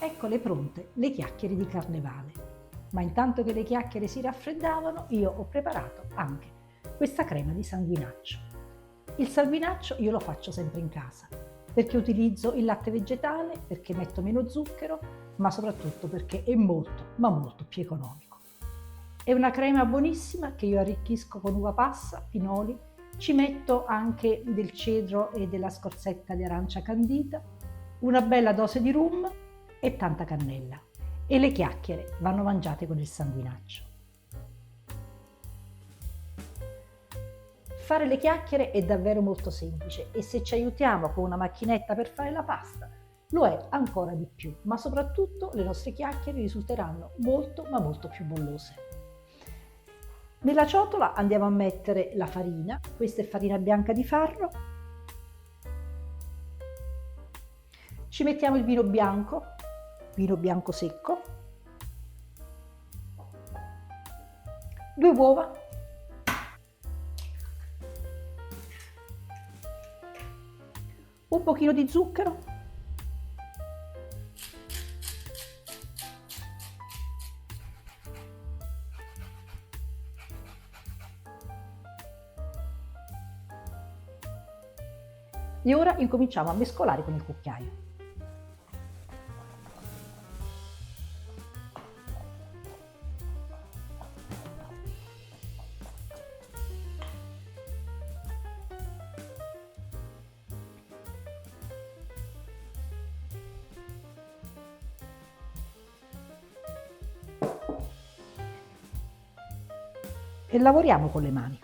Eccole pronte, le chiacchiere di carnevale. Ma intanto che le chiacchiere si raffreddavano, io ho preparato anche questa crema di sanguinaccio. Il sanguinaccio io lo faccio sempre in casa, perché utilizzo il latte vegetale, perché metto meno zucchero, ma soprattutto perché è molto, ma molto più economico. È una crema buonissima che io arricchisco con uva passa, pinoli, ci metto anche del cedro e della scorzetta di arancia candita, una bella dose di rum e tanta cannella. E le chiacchiere vanno mangiate con il sanguinaccio. Fare le chiacchiere è davvero molto semplice e se ci aiutiamo con una macchinetta per fare la pasta, lo è ancora di più, ma soprattutto le nostre chiacchiere risulteranno molto ma molto più bollose. Nella ciotola andiamo a mettere la farina, questa è farina bianca di farro, ci mettiamo il vino bianco secco, 2 uova, un pochino di zucchero, e ora incominciamo a mescolare con il cucchiaio. E lavoriamo con le mani.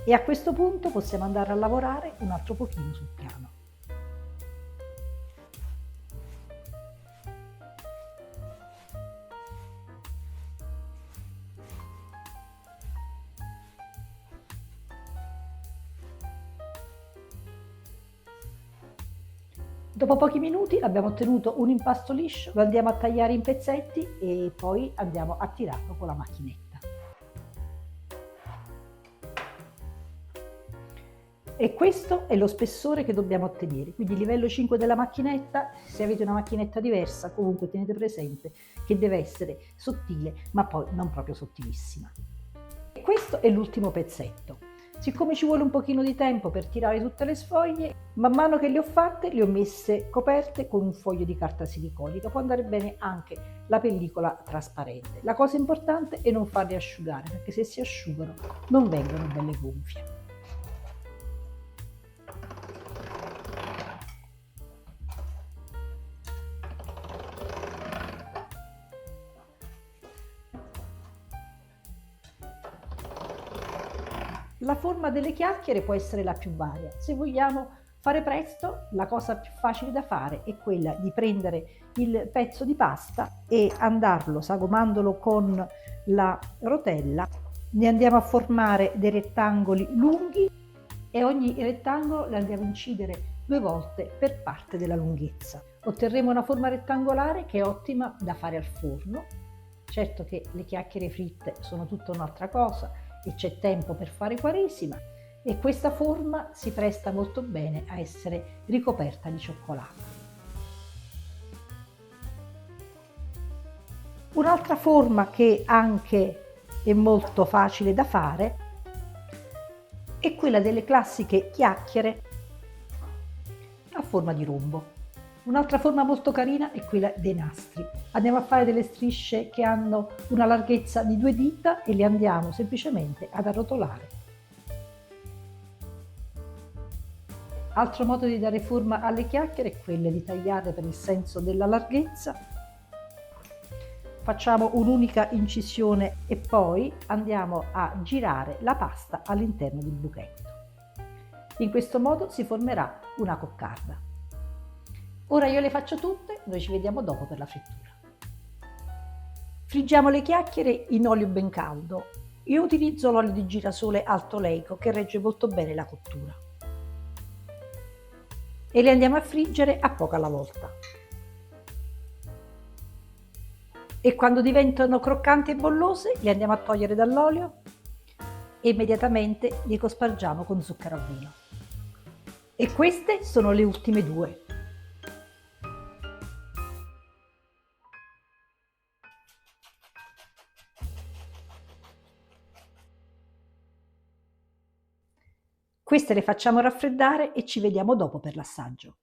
E a questo punto possiamo andare a lavorare un altro pochino sul piano. Dopo pochi minuti abbiamo ottenuto un impasto liscio, lo andiamo a tagliare in pezzetti e poi andiamo a tirarlo con la macchinetta. E questo è lo spessore che dobbiamo ottenere, quindi livello 5 della macchinetta. Se avete una macchinetta diversa, comunque tenete presente che deve essere sottile, ma poi non proprio sottilissima. E questo è l'ultimo pezzetto. Siccome ci vuole un pochino di tempo per tirare tutte le sfoglie, man mano che le ho fatte le ho messe coperte con un foglio di carta siliconica, può andare bene anche la pellicola trasparente. La cosa importante è non farle asciugare, perché se si asciugano non vengono belle gonfie. La forma delle chiacchiere può essere la più varia. Se vogliamo fare presto, la cosa più facile da fare è quella di prendere il pezzo di pasta e andarlo sagomandolo con la rotella. Ne andiamo a formare dei rettangoli lunghi e ogni rettangolo lo andiamo a incidere 2 volte per parte della lunghezza. Otterremo una forma rettangolare che è ottima da fare al forno. Certo che le chiacchiere fritte sono tutta un'altra cosa e c'è tempo per fare Quaresima e questa forma si presta molto bene a essere ricoperta di cioccolato. Un'altra forma che anche è molto facile da fare è quella delle classiche chiacchiere a forma di rombo. Un'altra forma molto carina è quella dei nastri. Andiamo a fare delle strisce che hanno una larghezza di 2 dita e le andiamo semplicemente ad arrotolare. Altro modo di dare forma alle chiacchiere è quello di tagliarle per il senso della larghezza. Facciamo un'unica incisione e poi andiamo a girare la pasta all'interno del buchetto. In questo modo si formerà una coccarda. Ora io le faccio tutte, noi ci vediamo dopo per la frittura. Friggiamo le chiacchiere in olio ben caldo. Io utilizzo l'olio di girasole alto oleico che regge molto bene la cottura. E le andiamo a friggere a poco alla volta. e quando diventano croccanti e bollose li andiamo a togliere dall'olio e immediatamente li cospargiamo con zucchero a vino. E queste sono le ultime due. Queste le facciamo raffreddare e ci vediamo dopo per l'assaggio.